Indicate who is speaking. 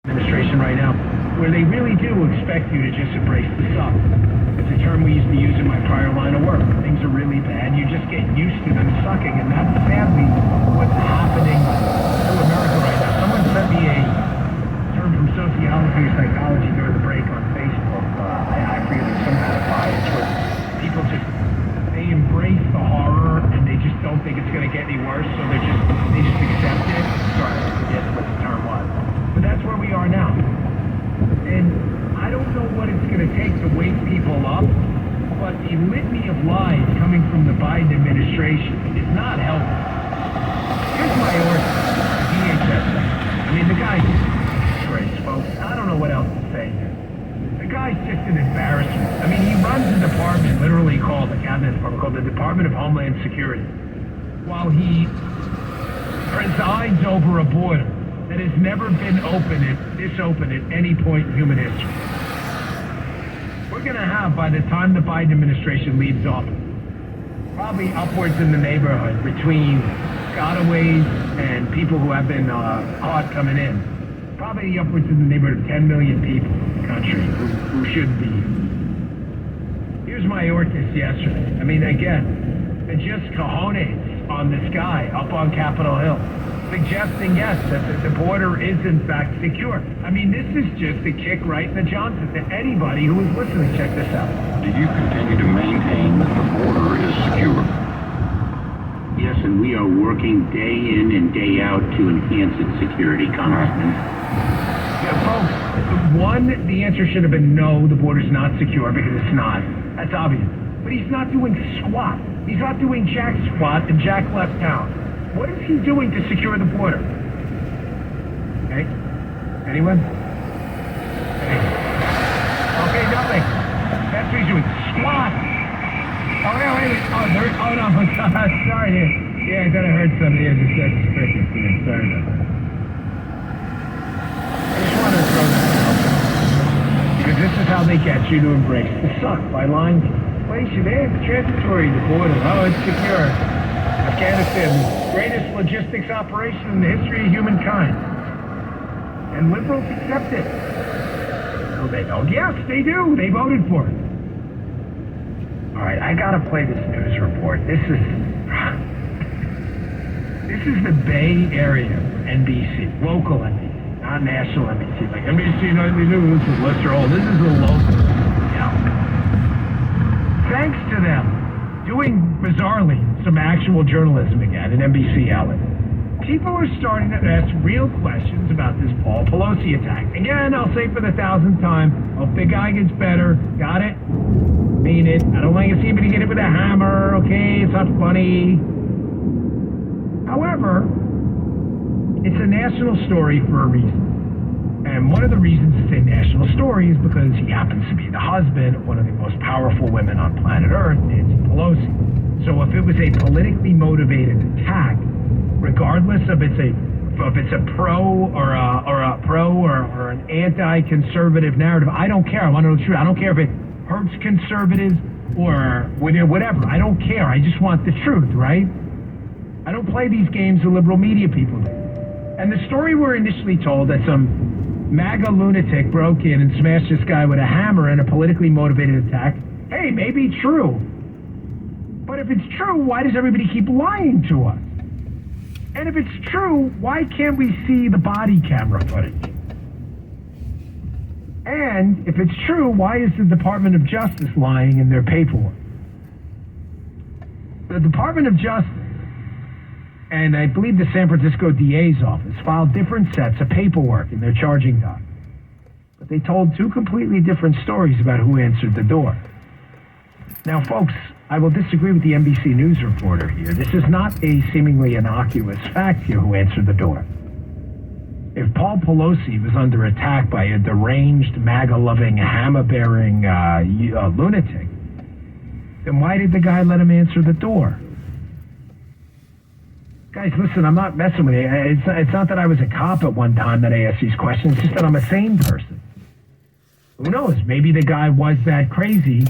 Speaker 1: administration right now, where they really do expect you to just embrace the suck. It's a term we used to use in my prior line of work. Things are really bad, you just get used to them sucking, and that's sadly what's happening to America right now. Someone sent me a term from sociology or psychology during the break on Facebook. I forget, it's some kind of bias where people just, they embrace the horror and they just don't think it's going to get any worse, so they just accept it. Sorry, I forget what the term was. But that's where we are now. And I don't know what it's going to take to wake people up, but the litany of lies coming from the Biden administration is not helping. Here's my order, DHS. I mean, the guy's just a disgrace, folks. I don't know what else to say here. The guy's just an embarrassment. I mean, he runs a department literally called, the cabinet department called the Department of Homeland Security, while he presides over a border that has never been this open at any point in human history. We're going to have, by the time the Biden administration leaves office, probably upwards in the neighborhood between gotaways and people who have been caught coming in, probably upwards in the neighborhood of 10 million people in the country who should be. Here's my orcas yesterday. I mean, again, the just cojones on this guy up on Capitol Hill, suggesting, yes, that the border is in fact secure. I mean, this is just a kick right in the Johnson to anybody who is listening. Check this out.
Speaker 2: Do you continue to maintain that the border is secure?
Speaker 3: Yes, and we are working day in and day out to enhance its security, Congressman.
Speaker 1: Yeah, folks, one, the answer should have been no, the border's not secure, because it's not. That's obvious. But he's not doing squat. He's not doing jack squat, and Jack left town. What is he doing to secure the border? Okay? Anyone? Okay, nothing. That's what he's doing. Squat! Oh, wait. Oh, no. Sorry. Yeah, I thought I heard something. Yeah, just suspicious. Yeah, sorry about that. I just wanted to throw that out. Because this is how they get you to embrace the suck, by lying to you. Place you there, it's transitory, the border. Oh, it's secure. Afghanistan, greatest logistics operation in the history of humankind. And liberals accept it. So they go, yes, they do. They voted for it. All right, I gotta play this news report. This is the Bay Area NBC, local NBC, not national NBC. Like NBC Nightly News with Lester Holt. This is the local. Yeah. Thanks to them doing, bizarrely, some actual journalism again, an NBC outlet. People are starting to ask real questions about this Paul Pelosi attack. Again, I'll say for the 1,000th time, hope the guy gets better. Got it? Mean it. I don't like to see anybody get hit with a hammer, okay? It's not funny. However, it's a national story for a reason. And one of the reasons it's a national story is because he happens to be the husband of one of the most powerful women on planet Earth, Nancy Pelosi. So if it was a politically motivated attack, regardless of if it's a pro or an anti-conservative narrative, I don't care. I want to know the truth. I don't care if it hurts conservatives or whatever. I don't care. I just want the truth, right? I don't play these games the liberal media people do. And the story we're initially told that some MAGA lunatic broke in and smashed this guy with a hammer in a politically motivated attack, hey, maybe true. But if it's true, why does everybody keep lying to us? And if it's true, why can't we see the body camera footage? And if it's true, why is the Department of Justice lying in their paperwork? The Department of Justice, and I believe the San Francisco DA's office, filed different sets of paperwork in their charging document. But they told two completely different stories about who answered the door. Now, folks, I will disagree with the NBC News reporter here. This is not a seemingly innocuous fact here who answered the door. If Paul Pelosi was under attack by a deranged, MAGA-loving, hammer-bearing lunatic, then why did the guy let him answer the door? Guys, listen, I'm not messing with you. It's not that I was a cop at one time that I asked these questions. It's just that I'm a sane person. Who knows? Maybe the guy was that crazy